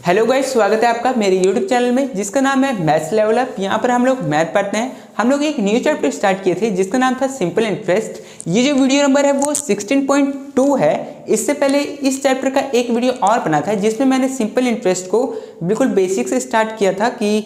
Hello guys, स्वागत है आपका मेरे यूट्यूब चैनल में जिसका नाम है मैथ्स लेवल अप। यहाँ पर हम लोग मैथ पढ़ते हैं। हम लोग एक न्यू चैप्टर स्टार्ट किए थे जिसका नाम था सिंपल इंटरेस्ट। ये जो वीडियो नंबर है वो 16.2 है। इससे पहले इस चैप्टर का एक वीडियो और बना था जिसमें मैंने सिंपल इंटरेस्ट को बिल्कुल बेसिक से स्टार्ट किया था कि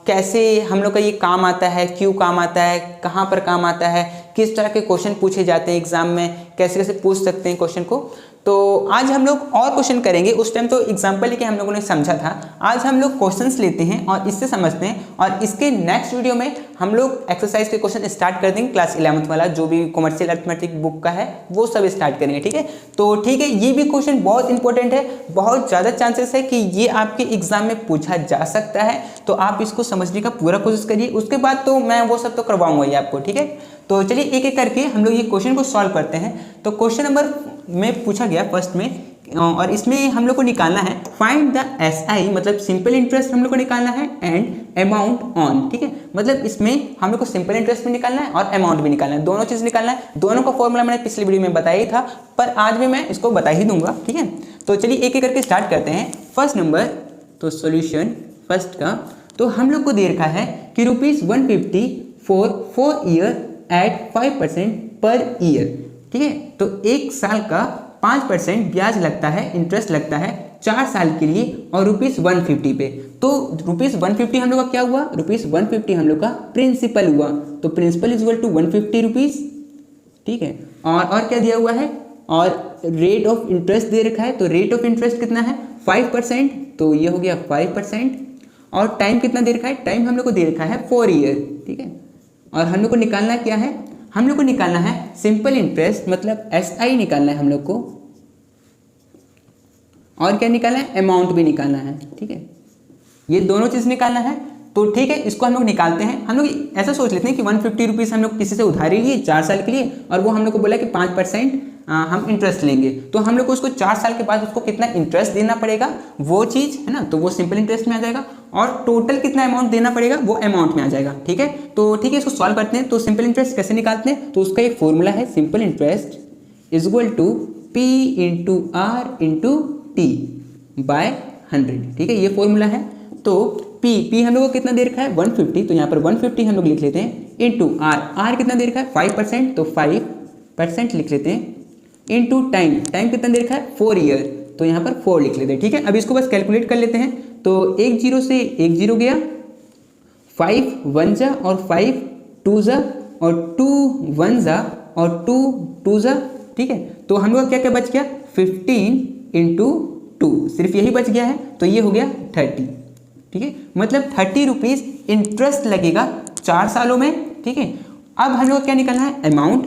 कैसे हम लोग का ये काम आता है, क्यों काम आता है, कहाँ पर काम आता है, किस तरह के क्वेश्चन पूछे जाते हैं एग्जाम में, कैसे कैसे पूछ सकते हैं क्वेश्चन को। तो आज हम लोग और क्वेश्चन करेंगे। उस टाइम तो एग्जाम्पल लेके हम लोगों ने समझा था। आज हम लोग क्वेश्चंस लेते हैं और इससे समझते हैं, और इसके नेक्स्ट वीडियो में हम लोग एक्सरसाइज के क्वेश्चन स्टार्ट कर देंगे। क्लास 11th वाला जो भी कॉमर्शियल अरिथमेटिक बुक का है वो सब स्टार्ट करेंगे, ठीक है। तो ठीक है, ये भी क्वेश्चन बहुत इंपॉर्टेंट है। बहुत ज़्यादा चांसेस है कि ये आपके एग्जाम में पूछा जा सकता है, तो आप इसको समझने का पूरा कोशिश करिए। उसके बाद तो मैं वो सब तो करवाऊंगा ही आपको, ठीक है। तो चलिए एक एक करके हम लोग ये क्वेश्चन को सॉल्व करते हैं। तो क्वेश्चन नंबर में पूछा गया फर्स्ट में, और इसमें हम लोग को निकालना है फाइंड द एसआई, मतलब सिंपल इंटरेस्ट हम लोग को निकालना है, एंड अमाउंट ऑन, ठीक है। मतलब इसमें हम लोग को सिंपल इंटरेस्ट भी निकालना है और अमाउंट भी निकालना है, दोनों चीज़ निकालना है। दोनों का फॉर्मूला मैंने पिछली वीडियो में बताया ही था, पर आज भी मैं इसको बता ही दूंगा, ठीक है। तो चलिए एक एक करके स्टार्ट करते हैं। फर्स्ट नंबर, तो सोल्यूशन फर्स्ट का, तो हम लोग को दे रखा है कि ₹150 for 4 year eight 5% per year, ठीक है। तो एक साल का 5% ब्याज लगता है, इंटरेस्ट लगता है 4 साल के लिए, और ₹150 पे। तो ₹150 हम लोग का क्या हुआ? ₹150 हम लोग का प्रिंसिपल हुआ। तो प्रिंसिपल इज इक्वल टू ₹150, ठीक है। और क्या दिया हुआ है? और रेट ऑफ इंटरेस्ट दे रखा है। तो रेट ऑफ इंटरेस्ट कितना है? 5%, तो ये हो गया 5%। और टाइम कितना दे रखा है? टाइम हम लोग को दे रखा है 4 ईयर, ठीक है। और हम लोग को निकालना क्या है? हम लोग को निकालना है सिंपल इंटरेस्ट, मतलब एसआई निकालना है हम लोग को, और क्या निकालना है? अमाउंट भी निकालना है, ठीक है। ये दोनों चीज निकालना है। तो ठीक है, इसको हम लोग निकालते हैं। हम लोग ऐसा सोच लेते हैं कि ₹150 हम लोग किसी से उधारी लिए 4 साल के लिए, और वो हम लोग को बोला कि 5% हम इंटरेस्ट लेंगे। तो हम लोग को उसको 4 साल के बाद उसको कितना इंटरेस्ट देना पड़ेगा, वो चीज़ है ना, तो वो सिंपल इंटरेस्ट में आ जाएगा। और टोटल कितना अमाउंट देना पड़ेगा वो अमाउंट में आ जाएगा, ठीक है। तो ठीक है, इसको सॉल्व करते हैं। तो सिंपल इंटरेस्ट कैसे निकालते हैं? तो उसका एक फॉर्मूला है, simple interest is equal to P into R into T by 100, ठीक है। ये फॉर्मूला है। तो P हम लोग को कितना दे रखा है? 150, तो यहाँ पर 150 हम लोग लिख लेते हैं, इंटू आर कितना दे रखा है? 5%, तो 5% लिख लेते हैं, इंटू टाइम कितना दे रखा है? 4 ईयर, तो यहाँ पर 4 लिख लेते हैं, ठीक है। अब इसको बस कैलकुलेट कर लेते हैं। तो 1 0 से 1 0 गया, 5 1 जा, और 5 2 जा, और 2 1 जा, और 2 2 जा, ठीक है। तो हम लोग क्या क्या बच गया? 15 इंटू 2, सिर्फ यही बच गया है। तो ये हो गया 30, ठीक है। मतलब ₹30 इंटरेस्ट लगेगा 4 सालों में, ठीक है। अब हम लोग क्या निकालना है? अमाउंट,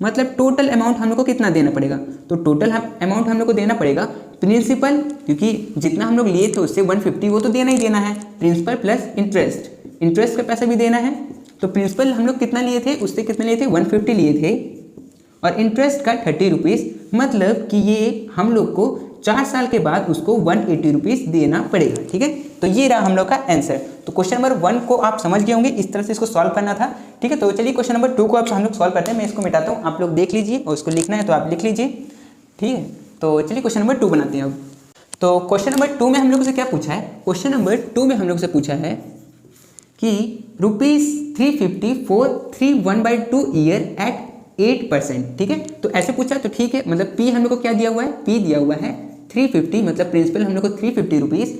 मतलब टोटल अमाउंट हम लोग को कितना देना पड़ेगा? तो टोटल अमाउंट हम लोग को देना पड़ेगा प्रिंसिपल, क्योंकि जितना हम लोग लिए थे उससे 150 वो तो देना ही देना है, प्रिंसिपल प्लस इंटरेस्ट का पैसा भी देना है। तो प्रिंसिपल हम लोग कितना लिए थे, उससे कितना लिए थे? 150 लिए थे, और इंटरेस्ट का ₹30, मतलब कि ये हम लोग को 4 साल के बाद उसको ₹180 देना पड़ेगा, ठीक है। तो ये रहा हम लोग का आंसर। तो क्वेश्चन नंबर 1 को आप समझ गए होंगे, इस तरह से इसको सॉल्व करना था, ठीक है। तो चलिए क्वेश्चन नंबर 2 को आप हम लोग सॉल्व करते हैं। मैं इसको मिटाता हूँ, आप लोग देख लीजिए, और इसको लिखना है तो आप लिख लीजिए, ठीक है। तो चलिए क्वेश्चन नंबर 2 बनाते हैं अब। तो क्वेश्चन नंबर 2 में हम लोग से क्या पूछा है? क्वेश्चन नंबर 2 में हम लोग से पूछा है कि ₹350 फॉर 3/2 ईयर एट 8%, ठीक है। तो ऐसे पूछा, तो ठीक है। मतलब P हम लोग को क्या दिया हुआ है? P दिया हुआ है 350, मतलब प्रिंसिपल हम लोग को ₹350।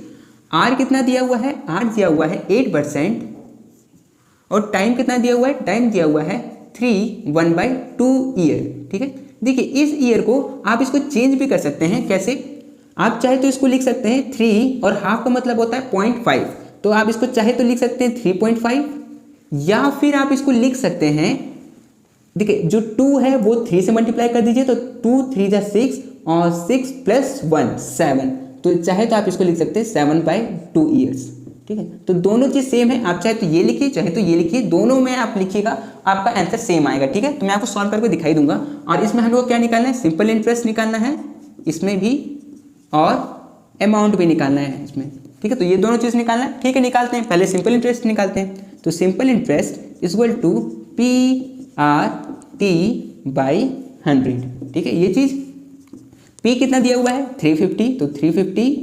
R कितना दिया हुआ है? R दिया हुआ है 8%, और टाइम कितना दिया हुआ है? टाइम दिया हुआ है 3/2 ईयर, ठीक है। देखिए, इस ईयर को आप इसको चेंज भी कर सकते हैं। कैसे? आप चाहे तो इसको लिख सकते हैं 3, और हाफ का मतलब होता है 0.5, तो आप इसको चाहे तो लिख सकते हैं 3.5, या फिर आप इसको लिख सकते हैं, देखिए जो 2 है वो 3 से मल्टीप्लाई कर दीजिए, तो 2 3 जा 6, और 6 + 1 7, तो चाहे तो आप इसको लिख सकते हैं 7/2 ईयर्स, ठीक है। तो दोनों चीज़ सेम है, आप चाहे तो ये लिखिए चाहे तो ये लिखिए, दोनों में आप लिखिएगा आपका आंसर सेम आएगा, ठीक है। तो मैं आपको सॉल्व करके दिखाई दूंगा। और इसमें हम लोग क्या निकालना है? सिंपल इंटरेस्ट निकालना है इसमें भी, और अमाउंट भी निकालना है इसमें, ठीक है। तो ये दोनों चीज़ निकालना है, ठीक है। निकालते हैं, पहले सिंपल इंटरेस्ट निकालते हैं। तो simple interest is equal to PRT/100, ठीक है। ये चीज़ P कितना दिया हुआ है? 350, तो 350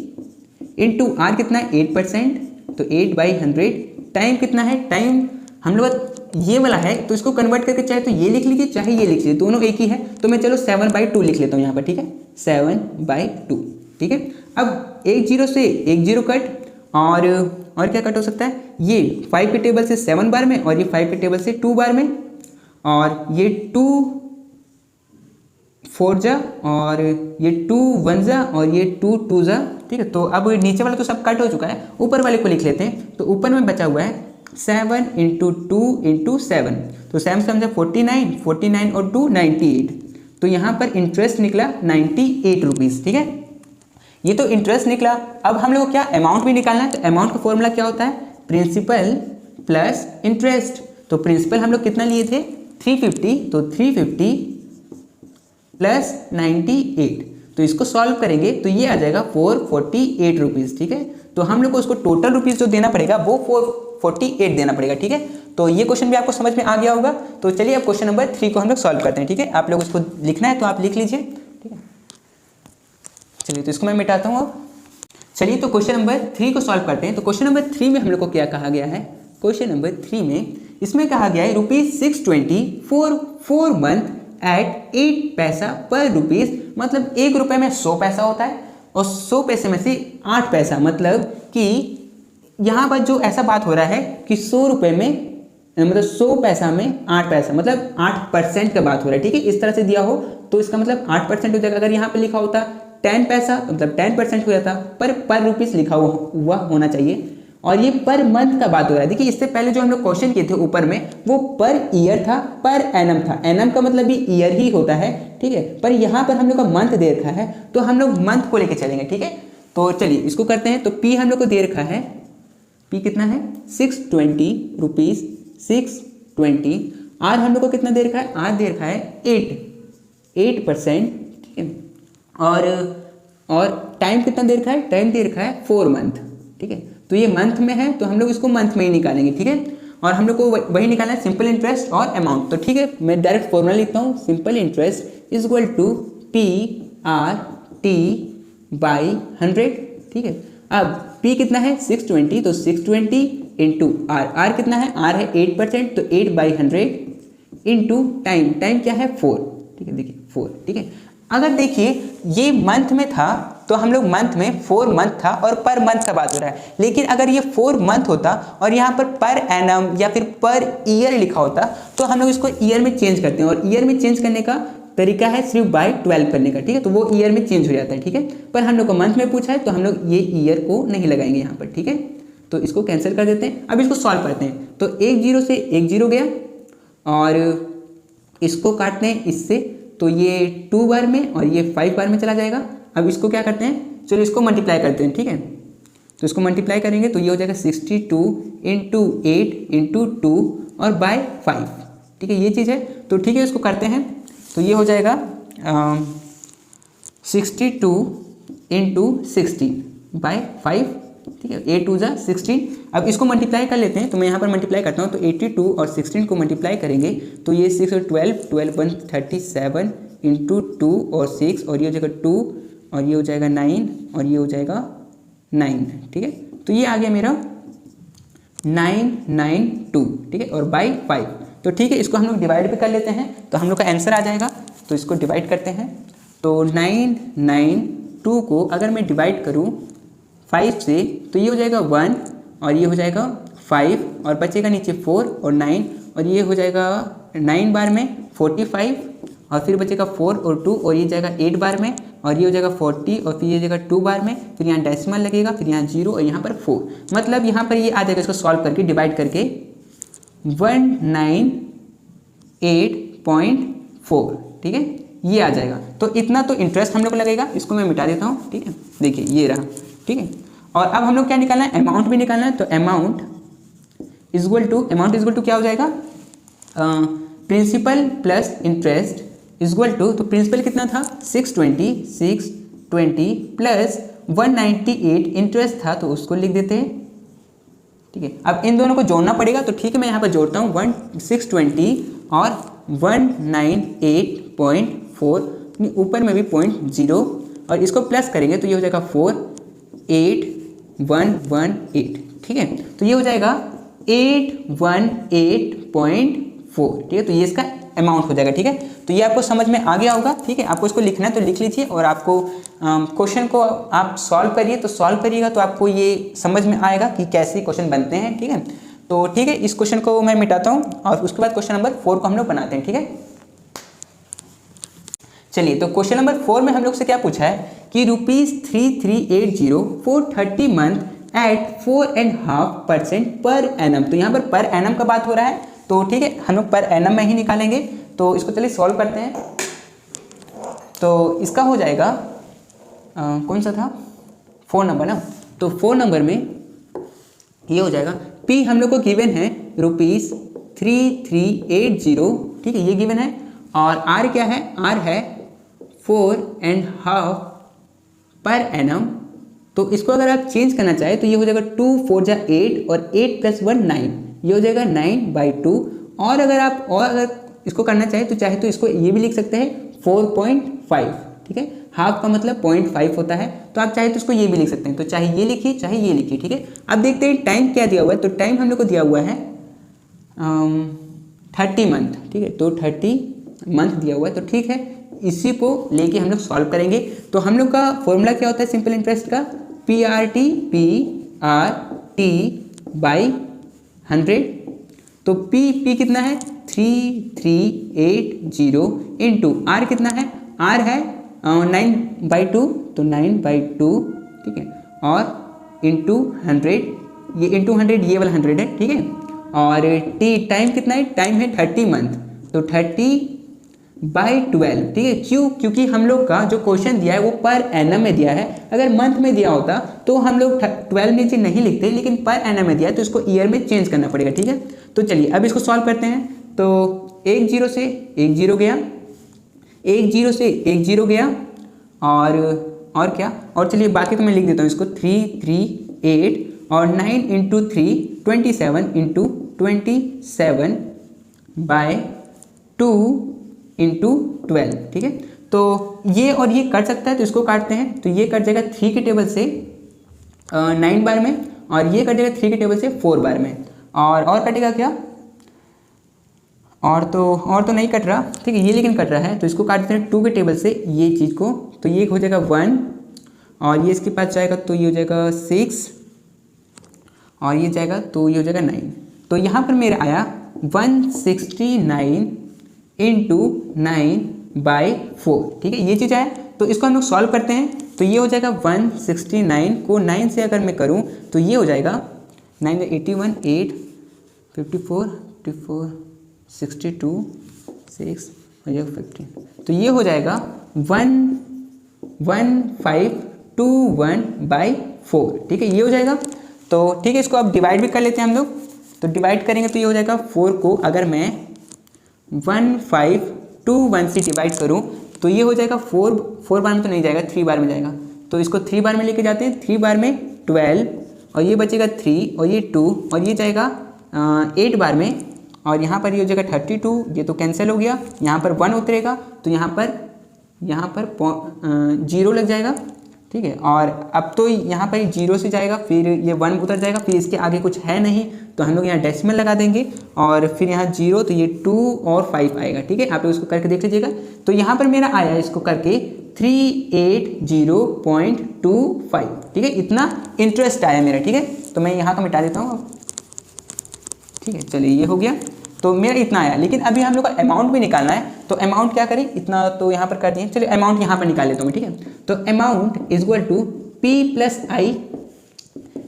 इंटू आर कितना है 8%, तो 8/100 टाइम कितना है, टाइम हम लोग ये वाला है तो इसको कन्वर्ट करके चाहे तो ये लिख लीजिए चाहे ये लिख लीजिए, दोनों एक ही है। तो मैं चलो 7/2 लिख लेता हूँ यहाँ पर, ठीक है 7/2, ठीक है। अब एक जीरो से एक जीरो कट, और क्या कट हो सकता है, ये 5 के टेबल से 7 बार में, और ये 5 के टेबल से 2 बार में, और ये 2 4 जा, और ये 2 1 जा, और ये 2 2 जा, ठीक है। तो अब नीचे वाला तो सब कट हो चुका है, ऊपर वाले को लिख लेते हैं। तो ऊपर में बचा हुआ है 7 × 2 × 7, तो 7 से 49, 49 और 2 98, तो यहाँ पर इंटरेस्ट निकला 98 रुपीज़, ठीक है। ये तो इंटरेस्ट निकला। अब हम लोग को क्या अमाउंट भी निकालना है, तो अमाउंट का फॉर्मूला क्या होता है, प्रिंसिपल प्लस इंटरेस्ट। तो प्रिंसिपल हम लोग कितना लिए थे 350, तो 350 प्लस 98, तो इसको सॉल्व करेंगे तो ये आ जाएगा 448 रुपीज़, ठीक है। तो हम लोग को उसको टोटल रुपीज़ जो देना पड़ेगा वो 448 देना पड़ेगा, ठीक है। तो ये क्वेश्चन भी आपको समझ में आ गया होगा। तो चलिए अब क्वेश्चन नंबर 3 को हम लोग सॉल्व करते हैं, ठीक है। आप लोग उसको लिखना है तो आप लिख लीजिए, ठीक है। चलिए तो इसको मैं मिटाता हूँ अब। चलिए तो क्वेश्चन नंबर 3 को सॉल्व करते हैं। तो क्वेश्चन नंबर 3 में हम लोग को क्या कहा गया है, क्वेश्चन नंबर 3 में इसमें कहा गया है ₹620 फॉर 4 मंथ एट 8 पैसा पर रुपीज़, मतलब 1 रुपये में 100 पैसा होता है, और 100 पैसे में से 8 पैसा, मतलब कि यहाँ पर जो ऐसा बात हो रहा है कि 100 रुपये में मतलब 100 पैसा में 8 पैसा, मतलब 8% का बात हो रहा है, ठीक है। इस तरह से दिया हो तो इसका मतलब 8% हो जाएगा। अगर यहाँ पे लिखा होता 10 पैसा तो मतलब 10% हो जाता, पर रुपीज़ लिखा हुआ होना चाहिए, और ये पर मंथ का बात हो रहा है। देखिए इससे पहले जो हम लोग क्वेश्चन किए थे ऊपर में वो पर ईयर था, पर एनम था, एनम का मतलब भी ईयर ही होता है, ठीक है। पर यहाँ पर हम लोग का मंथ दे रखा है तो हम लोग मंथ को लेके चलेंगे, ठीक है। तो चलिए इसको करते हैं। तो पी हम लोग को दे रखा है, पी कितना है 620 रुपीज़, 620। आर हम लोग को कितना दे रखा है, आर दे रखा है 8%, ठीक है। और टाइम कितना दे रखा है, टाइम दे रखा है 4 मंथ, ठीक है। तो ये मंथ में है तो हम लोग इसको मंथ में ही निकालेंगे, ठीक है। और हम लोग को वही निकालना है सिंपल इंटरेस्ट और अमाउंट। तो ठीक है मैं डायरेक्ट फॉर्मूला लिखता हूँ, simple interest is equal to PRT/100, ठीक है। अब P कितना है 620, तो 620 इंटू आर कितना है, आर है 8%, तो 8/100 इंटू टाइम क्या है 4, ठीक है। देखिए 4, ठीक है। अगर देखिए ये मंथ में था तो हम लोग मंथ में 4 मंथ था और पर मंथ का बात हो रहा है, लेकिन अगर ये 4 मंथ होता और यहाँ पर एनम या फिर पर ईयर लिखा होता तो हम लोग इसको ईयर में चेंज करते हैं, और ईयर में चेंज करने का तरीका है सिर्फ बाय 12 करने का, ठीक है। तो वो ईयर में चेंज हो जाता है, ठीक है। पर हम लोग को मंथ में पूछा है तो हम लोग ये ईयर को नहीं लगाएंगे यहाँ पर, ठीक है। तो इसको कैंसिल कर देते हैं। अब इसको सॉल्व करते हैं। तो 1 0 से 1 0 गया, और इसको काटते हैं इससे, तो ये 2 बार में और ये 5 बार में चला जाएगा। अब इसको क्या करते हैं, चलो इसको मल्टीप्लाई करते हैं, ठीक है। तो इसको मल्टीप्लाई करेंगे तो ये हो जाएगा 62 इंटू 8 इंटू 2 और बाय 5, ठीक है। ये चीज़ है तो ठीक है इसको करते हैं। तो ये हो जाएगा 62 इंटू 16 बाय 5, ठीक है। 8 2 जा 16। अब इसको मल्टीप्लाई कर लेते हैं, तो मैं यहाँ पर मल्टीप्लाई करता हूँ। तो 82 और 16 को मल्टीप्लाई करेंगे तो ये 6 और 12 1 37 इंटू 2 और 6, और ये हो जाएगा 2, और ये हो जाएगा 9, और ये हो जाएगा 9, ठीक है। तो ये आ गया मेरा 992, ठीक है, और बाई 5। तो ठीक है इसको हम लोग डिवाइड भी कर लेते हैं तो हम लोग का आंसर आ जाएगा। तो इसको डिवाइड करते हैं। तो 992 को अगर मैं डिवाइड करूँ 5 से तो ये हो जाएगा 1, और ये हो जाएगा 5, और बचेगा नीचे 4 और 9, और ये हो जाएगा 9 बार में 45, और फिर बचेगा 4 और 2, और ये जाएगा 8 बार में, और ये हो जाएगा 40, और फिर ये जाएगा 2 बार में, फिर यहाँ डेसिमल लगेगा, फिर यहाँ 0 और यहाँ पर 4। मतलब यहाँ पर ये आ जाएगा, इसको सॉल्व करके डिवाइड करके 198.4, ठीक है, ये आ जाएगा। तो इतना तो इंटरेस्ट हम लोग को लगेगा। इसको मैं मिटा देता हूँ, ठीक है। देखिए ये रहा, ठीक है। और अब हम लोग क्या निकालना है, अमाउंट भी निकालना है। तो अमाउंट इज इक्वल टू क्या हो जाएगा, principal plus interest is equal to, तो प्रिंसिपल कितना था 620 प्लस 198 इंटरेस्ट था, तो उसको लिख देते हैं, ठीक है। अब इन दोनों को जोड़ना पड़ेगा, तो ठीक है मैं यहाँ पर जोड़ता हूँ 620 और 198.4, ऊपर में भी 0.0, और इसको प्लस करेंगे तो ये हो जाएगा 4 8 818, ठीक है। तो ये हो जाएगा 818.4, ठीक है। तो ये इसका अमाउंट हो जाएगा, ठीक है। तो ये आपको समझ में आ गया होगा, ठीक है। आपको इसको लिखना है तो लिख लीजिए, और आपको क्वेश्चन को आप सॉल्व करिए, तो सॉल्व करिएगा तो आपको ये समझ में आएगा कि कैसे क्वेश्चन बनते हैं, ठीक है। तो ठीक है, इस क्वेश्चन को मैं मिटाता हूँ और उसके बाद क्वेश्चन नंबर 4 को हम लोग बनाते हैं, ठीक है। चलिए, तो क्वेश्चन नंबर 4 में हम लोग से क्या पूछा है कि ₹3380 for 30 month eight 4.5% per annum. तो यहाँ पर एनम का बात हो रहा है, तो ठीक है, हम लोग पर एनम में ही निकालेंगे। तो इसको चलिए सॉल्व करते हैं। तो इसका हो जाएगा कौन सा था, 4 नंबर ना। तो 4 नंबर में ये हो जाएगा, पी हम लोग को गिवन है ₹3380, ठीक है, ये गिवन है। और आर क्या है, आर है 4.5 पर एनम। तो इसको अगर आप चेंज करना चाहें तो ये हो जाएगा 2 4 जा 8 और 8 + 1 9, ये हो जाएगा 9/2। और अगर इसको करना चाहें तो चाहे तो इसको ये भी लिख सकते हैं 4.5, ठीक है। हाफ का मतलब 0.5 होता है, तो आप चाहे तो इसको ये भी लिख सकते हैं। तो चाहे ये लिखिए चाहे ये लिखिए, ठीक है। अब देखते हैं टाइम क्या दिया हुआ है। तो टाइम हम लोग को दिया हुआ है 30 मंथ, ठीक है। तो 30 मंथ दिया हुआ है, तो ठीक है, इसी को लेके हम लोग सॉल्व करेंगे। तो हम लोग का फॉर्मूला क्या होता है सिंपल इंटरेस्ट का, PRT बाई 100। तो P कितना है 3380 इंटू आर कितना है, आर है 9/2, तो 9/2, ठीक है। और इंटू 100, ये इंटू 100 ये वाला 100 है, ठीक है। और टी टाइम कितना है, टाइम है 30 मंथ, तो 30/12, ठीक है। क्योंकि हम लोग का जो क्वेश्चन दिया है वो पर एनम में दिया है। अगर मंथ में दिया होता तो हम लोग 12 नीचे नहीं लिखते, लेकिन पर एनम में दिया है तो इसको ईयर में चेंज करना पड़ेगा, ठीक है। तो चलिए अब इसको सॉल्व करते हैं। तो 1 0 से 1 0 गया, 1 0 से 1 0 गया, और क्या, और चलिए बाकी तो मैं लिख देता हूँ इसको 338 और 9 × 3 27 × 27/2 × 12, ठीक है। तो ये और ये कट सकता है, तो इसको काटते हैं। तो ये कट जाएगा 3 के टेबल से 9 बार में, और ये कट जाएगा 3 के टेबल से 4 बार में। और कटेगा क्या, और तो नहीं कट रहा, ठीक है, ये लेकिन कट रहा है। तो इसको काटते हैं 2 के टेबल से ये चीज़ को, तो ये हो जाएगा 1, और ये इसके पास जाएगा तो ये हो जाएगा 6, और ये जाएगा तो ये हो जाएगा 9। तो यहाँ पर मेरा आया 169 × 9/4, ठीक है, ये चीज़ आया। तो इसको हम लोग सॉल्व करते हैं। तो ये हो जाएगा 169 को 9 से अगर मैं करूँ तो ये हो जाएगा 9 81 8 54 54 62 6 और 15, तो ये हो जाएगा 11521/4, ठीक है, ये हो जाएगा। तो ठीक है, इसको अब डिवाइड भी कर लेते हैं हम लोग। तो डिवाइड करेंगे तो ये हो जाएगा 4 को अगर मैं 1521 से डिवाइड करूँ तो ये हो जाएगा 4 बार में तो नहीं जाएगा, 3 बार में जाएगा। तो इसको 3 बार में लेके जाते हैं, 3 बार में 12, और ये बचेगा 3, और ये 2, और ये जाएगा 8 बार में, और यहाँ पर ये हो जाएगा 32, ये तो कैंसिल हो गया। यहाँ पर 1 उतरेगा तो यहाँ पर 0 लग जाएगा, ठीक है। और अब तो यहाँ पर 0 से जाएगा, फिर ये 1 उतर जाएगा, फिर इसके आगे कुछ है नहीं तो हम लोग यहाँ डेसिमल लगा देंगे, और फिर यहाँ 0, तो ये 2 और 5 आएगा, ठीक है। आप लोग इसको करके देख लीजिएगा। तो यहाँ पर मेरा आया इसको करके 380.25, ठीक है, इतना इंटरेस्ट आया मेरा, ठीक है। तो मैं यहाँ का मिटा देता हूँ, ठीक है। चलिए ये हो गया, तो मेरा इतना आया। लेकिन अभी हम लोग का अमाउंट भी निकालना है, तो अमाउंट क्या करें, इतना तो यहाँ पर कर दिए। चलिए अमाउंट यहाँ पर निकाल लेता हूँ, ठीक है। तो amount is equal to P + I।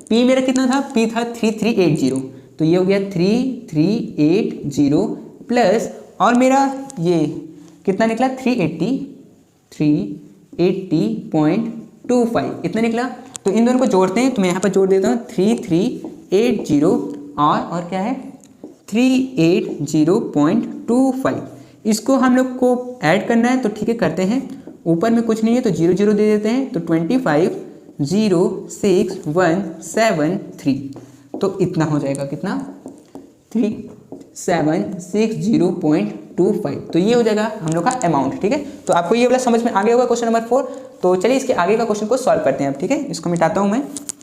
P मेरा कितना था, P था 3380, तो ये हो गया 3380 प्लस, और मेरा ये कितना निकला 380.25 इतना निकला। तो इन दोनों को जोड़ते हैं, तो मैं यहाँ पर जोड़ देता हूँ 3380 और क्या है 380.25। इसको हम लोग को ऐड करना है, तो ठीक है करते हैं। ऊपर में कुछ नहीं है तो 0 0 दे देते हैं, तो 25,06173, तो इतना हो जाएगा कितना 3760.25। तो ये हो जाएगा हम लोग का अमाउंट, ठीक है। तो आपको ये वाला समझ में आ गया होगा क्वेश्चन नंबर 4। तो चलिए इसके आगे का क्वेश्चन को सॉल्व करते हैं अब, ठीक है। इसको मिटाता हूँ मैं।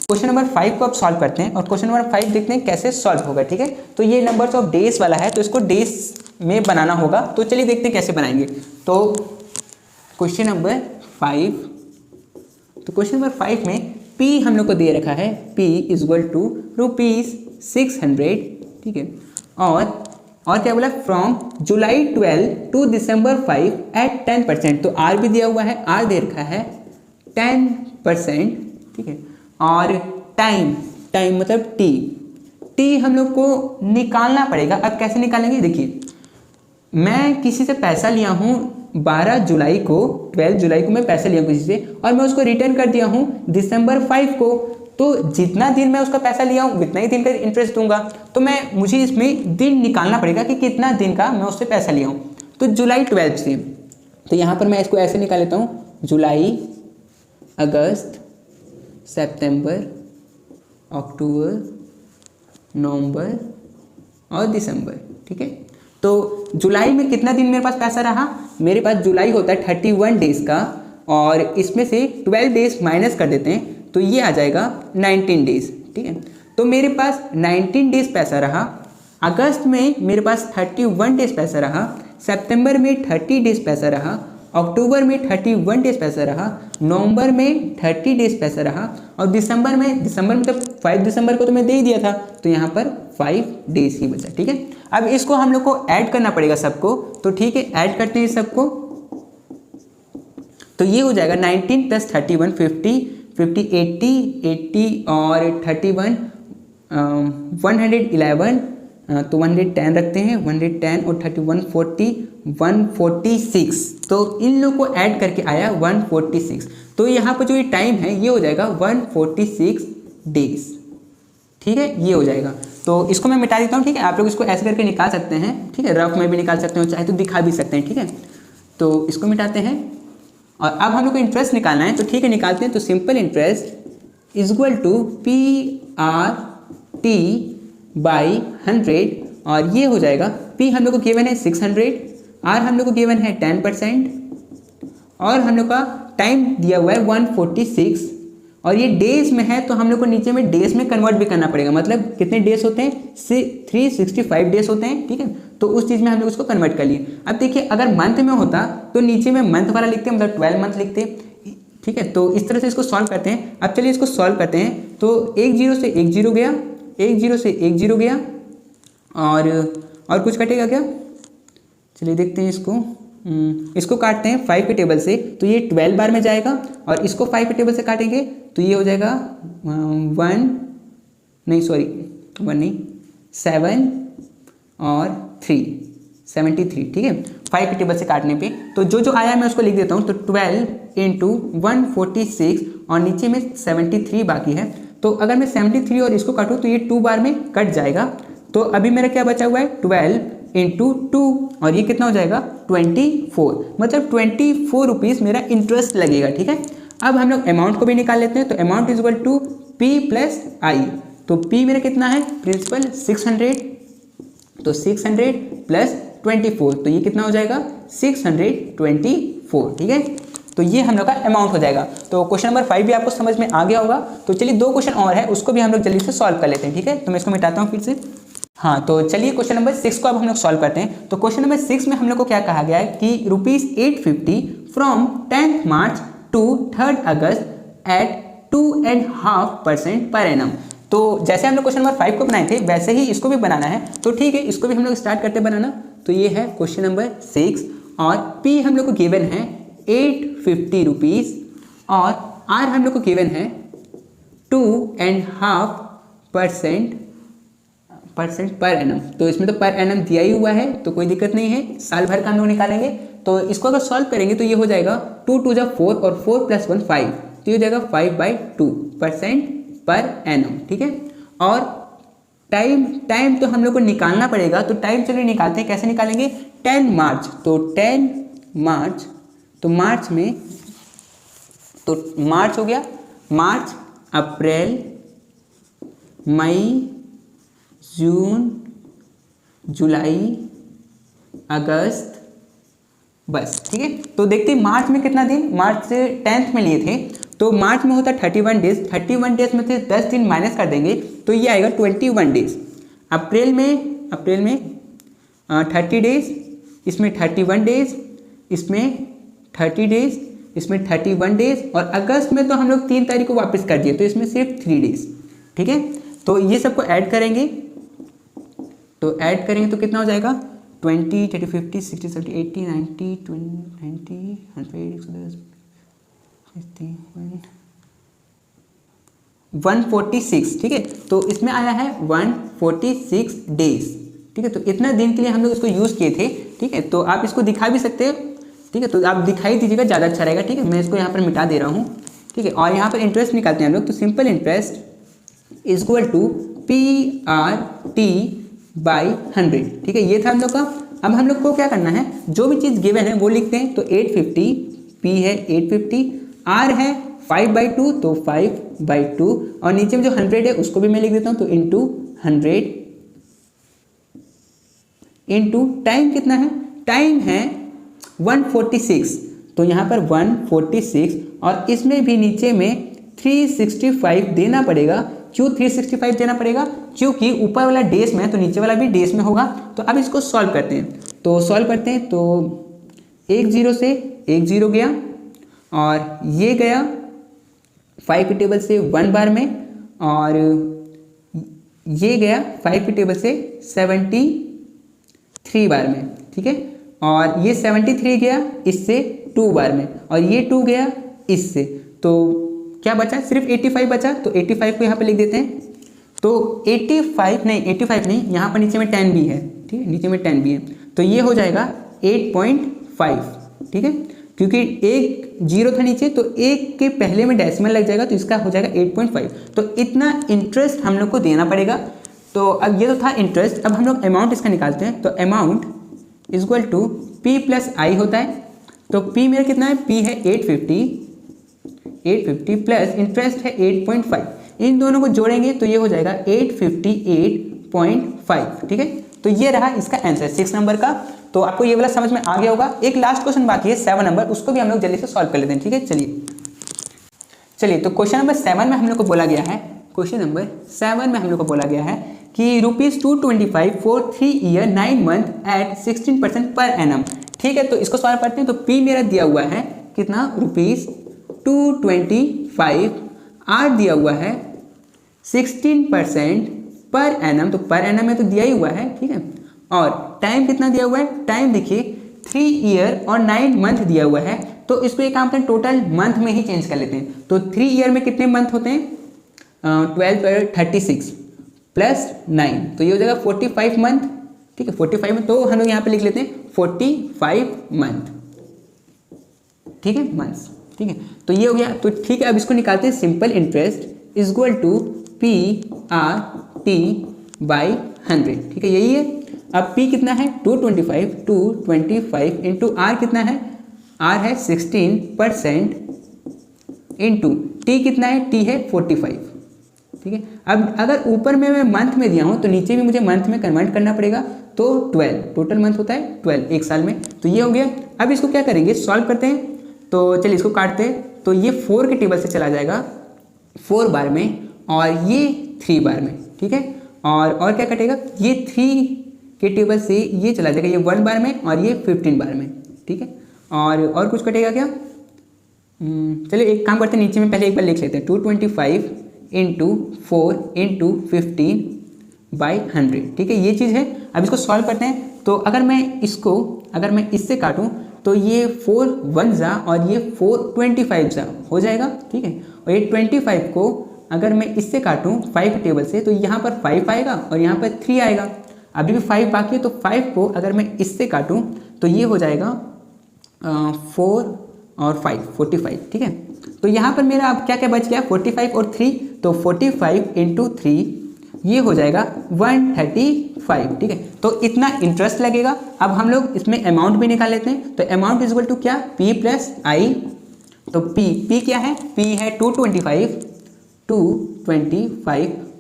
क्वेश्चन नंबर 5 को आप सॉल्व करते हैं और क्वेश्चन नंबर 5 देखते हैं कैसे सॉल्व होगा। ठीक है, तो ये नंबर्स ऑफ डेज वाला है तो इसको डेज में बनाना होगा। तो चलिए देखते हैं कैसे बनाएंगे। तो क्वेश्चन नंबर 5, तो क्वेश्चन नंबर 5 में P हम लोग को दे रखा है, P इज इक्वल टू ₹600। ठीक है, और क्या बोला, from July 12 to December 5 at 10%। तो R भी दिया हुआ है, R दे रखा है 10%। ठीक है, और टाइम मतलब T हम लोग को निकालना पड़ेगा। अब कैसे निकालेंगे, देखिए मैं किसी से पैसा लिया हूँ 12 जुलाई को, 12 जुलाई को मैं पैसा लिया हूँ किसी से और मैं उसको रिटर्न कर दिया हूँ दिसंबर 5 को। तो जितना दिन मैं उसका पैसा लिया हूँ उतना ही दिन का इंटरेस्ट दूंगा। तो मुझे इसमें दिन निकालना पड़ेगा कि कितना दिन का मैं उससे पैसा लिया हूँ। तो जुलाई 12 से, तो यहाँ पर मैं इसको ऐसे निकाल लेता हूँ, जुलाई, अगस्त, सितंबर, अक्टूबर, नवंबर और दिसंबर। ठीक है, तो जुलाई में कितना दिन मेरे पास पैसा रहा, मेरे पास जुलाई होता है 31 डेज का और इसमें से 12 डेज माइनस कर देते हैं तो ये आ जाएगा 19 डेज। ठीक है, तो मेरे पास 19 डेज पैसा रहा। अगस्त में मेरे पास 31 डेज पैसा रहा, सितंबर में 30 डेज पैसा रहा, अक्टूबर में 31 डेज पैसा रहा, नवंबर में 30 डेज पैसा रहा और दिसंबर में तो 5 दिसंबर को तो मैं दे ही दिया था तो यहाँ पर 5 डेज ही बचा। ठीक है, अब इसको हम लोग को ऐड करना पड़ेगा सबको। तो ठीक है, ऐड करते हैं सबको। तो ये हो जाएगा 19 + 31 50 80 और 31 111, तो 110 रखते हैं, 110 और 31 40 146। तो इन लोग को ऐड करके आया 146। तो यहाँ पर जो ये टाइम है ये हो जाएगा 146 डेज। ठीक है, ये हो जाएगा। तो इसको मैं मिटा देता हूँ। ठीक है, आप लोग इसको ऐसे करके निकाल सकते हैं। ठीक है, रफ में भी निकाल सकते हो, चाहे तो दिखा भी सकते हैं। ठीक है, तो इसको मिटाते हैं और अब हम लोग को इंटरेस्ट निकालना है। तो ठीक है, निकालते हैं। तो simple interest is equal to PRT by 100 और ये हो जाएगा, P हम लोग को गिवन है 600, R हम लोग को गिवन है 10% और हम लोग का टाइम दिया हुआ है 146 और ये डेज में है तो हम लोग को नीचे में डेज में कन्वर्ट भी करना पड़ेगा। मतलब कितने डेज होते हैं, 365 डेज होते हैं। ठीक है, तो उस चीज़ में हम लोग उसको कन्वर्ट कर लिए। अब देखिए अगर मंथ में होता तो नीचे में मंथ वाला लिखते हैं, मतलब 12 मंथ लिखते। ठीक है, तो इस तरह से इसको सॉल्व करते हैं। अब चलिए इसको सॉल्व करते हैं। तो 1 0 से 1 0 गया, 1 0 से 1 0 गया और कुछ कटेगा क्या, चलिए देखते हैं इसको। इसको काटते हैं 5 के टेबल से तो ये 12 बार में जाएगा और इसको 5 के टेबल से काटेंगे तो ये हो जाएगा 7 और 3 73। ठीक है, 5 के टेबल से काटने पे तो जो आया मैं उसको लिख देता हूँ। तो 12 × 146 और नीचे में 73 बाकी है। तो अगर मैं 73 और इसको काटूँ तो ये 2 बार में कट जाएगा। तो अभी मेरा क्या बचा हुआ है, 12 × 2 और ये कितना हो जाएगा 24, मतलब 24 रुपीज़ मेरा इंटरेस्ट लगेगा। ठीक है, अब हम लोग अमाउंट को भी निकाल लेते हैं। तो amount is equal to P + I। तो P मेरा कितना है, प्रिंसिपल 600, तो 600 + 24 तो ये कितना हो जाएगा 624। ठीक है, तो ये हम लोग का अमाउंट हो जाएगा। तो क्वेश्चन नंबर 5 भी आपको समझ में आ गया होगा। तो चलिए 2 क्वेश्चन और है, उसको भी हम लोग जल्दी से सॉल्व कर लेते हैं। ठीक है, तो मैं इसको मिटाता हूँ फिर से। हाँ, तो चलिए क्वेश्चन नंबर 6 को अब हम लोग सॉल्व करते हैं। तो क्वेश्चन नंबर 6 में हम लोग को क्या कहा गया है कि ₹850 from 10th March to 3rd August at 2.5% per annum. तो जैसे हम लोग क्वेश्चन नंबर 5 को बनाए थे वैसे ही इसको भी बनाना है। तो ठीक है, इसको भी हम लोग स्टार्ट करते बनाना। तो ये है क्वेश्चन नंबर 6 और P हम लोग को गिवन है 850 रुपीज़ और R हम लोग को गिवन है 2.5% पर एनम। तो इसमें तो पर एनम दिया ही हुआ है तो कोई दिक्कत नहीं है, साल भर का हम लोग निकालेंगे। तो इसको अगर सॉल्व करेंगे तो ये हो जाएगा 2 2 जा 4 और 4 + 1 5, तो ये हो जाएगा 5/2% पर एनम। ठीक है, और टाइम तो हम लोग को निकालना पड़ेगा। तो टाइम चलिए निकालते हैं, कैसे निकालेंगे, 10 मार्च। तो 10 मार्च, तो मार्च में तो मार्च हो गया, मार्च, अप्रैल, मई, जून, जुलाई, अगस्त, बस। ठीक है, तो देखते हैं मार्च में कितना दिन, मार्च से 10th में लिए थे तो मार्च में होता है 31 डेज, 31 डेज में से 10 दिन माइनस कर देंगे तो ये आएगा 21 डेज। अप्रैल में 30 डेज, इसमें 31 डेज, इसमें 30 डेज, इसमें 31 डेज, और अगस्त में तो हम लोग 3 तारीख को वापस कर दिए तो इसमें सिर्फ 3 डेज। ठीक है, तो ये सबको ऐड करेंगे तो कितना हो जाएगा 20, 30, 50, 60, 70, 80, 90, 90, 100, 146। ठीक है, तो इसमें आया है 146 डेज। ठीक है, तो इतना दिन के लिए हम लोग इसको यूज़ किए थे। ठीक है, तो आप इसको दिखा भी सकते हो। ठीक है, तो आप दिखाई दीजिएगा, ज़्यादा अच्छा रहेगा। ठीक है, मैं इसको यहाँ पर मिटा दे रहा हूँ। ठीक है, और यहाँ पर इंटरेस्ट निकालते हैं हम लोग, तो simple interest is equal to PRT by 100। ठीक है, ये था हम लोग का। अब हम लोग को क्या करना है, जो भी चीज़ गिवन है वो लिखते हैं। तो 850, P है 850, R है 5/2 तो 5/2, और नीचे में जो 100 है उसको भी मैं लिख देता हूँ, तो इंटू 100 इंटू टाइम कितना है, टाइम है 146, तो यहाँ पर 146, और इसमें भी नीचे में 365 देना पड़ेगा। क्यों 365 देना पड़ेगा, क्योंकि ऊपर वाला डेज में है तो नीचे वाला भी डेज में होगा। तो अब इसको सॉल्व करते हैं, तो 1 0 से 1 0 गया, और ये गया 5 के टेबल से 1 बार में, और ये गया 5 के टेबल से 73 बार में। ठीक है, और ये 73 गया इससे 2 बार में, और ये 2 गया इससे, तो क्या बचा, सिर्फ 85 बचा। तो 85 को यहाँ पे लिख देते हैं। तो 85 नहीं, यहाँ पर नीचे में 10 भी है। ठीक है, नीचे में 10 भी है, तो ये हो जाएगा 8.5। ठीक है, क्योंकि एक 0 था नीचे, तो एक के पहले में डेसिमल लग जाएगा, तो इसका हो जाएगा 8.5। तो इतना इंटरेस्ट हम लोग को देना पड़ेगा। तो अब ये तो था इंटरेस्ट। अब हम लोग अमाउंट इसका निकालते हैं। तो amount is equal to P plus I होता है। तो P मेरा कितना है, P है 850 प्लस इंटरेस्ट है 8.5, इन दोनों को जोड़ेंगे तो ये हो जाएगा 858.5। ठीक है, तो ये रहा इसका आंसर 6 नंबर का। तो आपको ये वाला समझ में आ गया होगा। एक लास्ट क्वेश्चन बाकी है 7 नंबर, उसको भी हम लोग जल्दी से सॉल्व कर लेते हैं। ठीक है, चलिए तो क्वेश्चन नंबर 7 में हम लोग को बोला गया है, कि ₹225 for 3 year 9 month eight 16% per annum. ठीक है, तो इसको सॉल्व करते हैं। तो P मेरा दिया हुआ है कितना, ₹225, R दिया हुआ है 16% पर एनम, तो पर एनम में तो दिया ही हुआ है। ठीक है, और टाइम कितना दिया हुआ है, टाइम देखिए 3 ईयर और 9 मंथ दिया हुआ है। तो इसको एक काम करें, टोटल मंथ में ही चेंज कर लेते हैं। तो 3 ईयर में कितने मंथ होते हैं, 12 36 प्लस 9, तो ये हो जाएगा 45 मंथ। ठीक है, 45 में तो हम लोग यहाँ पे लिख लेते हैं 45 मंथ। ठीक है, मंथ्स। ठीक है, तो ये हो गया। तो ठीक है, अब इसको निकालते हैं। Simple interest is equal to PRT by 100। ठीक है, यही है। अब P कितना है 225 इंटू R कितना है, R है 16% इंटू T कितना है, T है 45। ठीक है, अब अगर ऊपर में मैं मंथ में दिया हूँ तो नीचे भी मुझे मंथ में कन्वर्ट करना पड़ेगा। तो 12 टोटल मंथ होता है 12 एक साल में। तो ये हो गया। अब इसको क्या करेंगे, सॉल्व करते हैं। तो चलिए इसको काटते हैं। तो ये 4 के टेबल से चला जाएगा 4 बार में, और ये 3 बार में। ठीक है, और क्या कटेगा, ये 3 के टेबल से ये चला जाएगा, ये 1 बार में, और ये 15 बार में। ठीक है, और कुछ कटेगा क्या, चलिए एक काम करते हैं, नीचे में पहले एक बार लिख लेते हैं। 225 इंटू 4 इंटू 15 बाई 100। ठीक है, ये चीज़ है। अब इसको सॉल्व करते हैं। तो अगर मैं इससे काटूं तो ये 4 1 जा और ये 4 25 जा हो जाएगा। ठीक है, और ये 25 को अगर मैं इससे काटूं 5 टेबल से तो यहाँ पर 5 आएगा और यहाँ पर 3 आएगा। अभी भी 5 बाकी है, तो 5 को अगर मैं इससे काटूं तो ये हो जाएगा 4 और 5 45। ठीक है, तो यहाँ पर मेरा अब क्या क्या बच गया, 45 और 3, तो 45 इंटू 3 ये हो जाएगा 135। ठीक है, तो इतना इंटरेस्ट लगेगा। अब हम लोग इसमें अमाउंट भी निकाल लेते हैं। तो अमाउंट इज इक्वल टू क्या, P प्लस आई। तो P क्या है, P है 225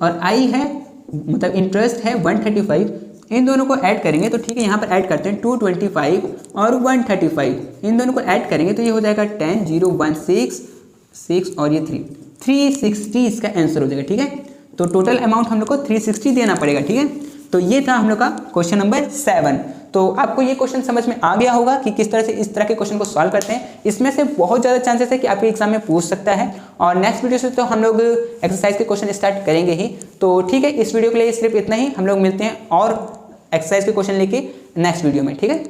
और I है मतलब इंटरेस्ट है 135। इन दोनों को ऐड करेंगे तो ठीक है, यहाँ पर ऐड करते हैं 225 और 135, इन दोनों को ऐड करेंगे तो ये हो जाएगा 10 0 1 6 6 और ये 360 इसका आंसर हो जाएगा। ठीक है, तो टोटल अमाउंट हम लोग को 360 देना पड़ेगा। ठीक है, तो ये था हम लोग का क्वेश्चन नंबर 7। तो आपको ये क्वेश्चन समझ में आ गया होगा कि किस तरह से इस तरह के क्वेश्चन को सॉल्व करते हैं। इसमें से बहुत ज़्यादा चांसेस है कि आपके एग्जाम में पूछ सकता है, और नेक्स्ट वीडियो से तो हम लोग एक्सरसाइज के क्वेश्चन स्टार्ट करेंगे ही। तो ठीक है, इस वीडियो के लिए सिर्फ इतना ही। हम लोग मिलते हैं और एक्सरसाइज के क्वेश्चन लेके नेक्स्ट वीडियो में। ठीक है।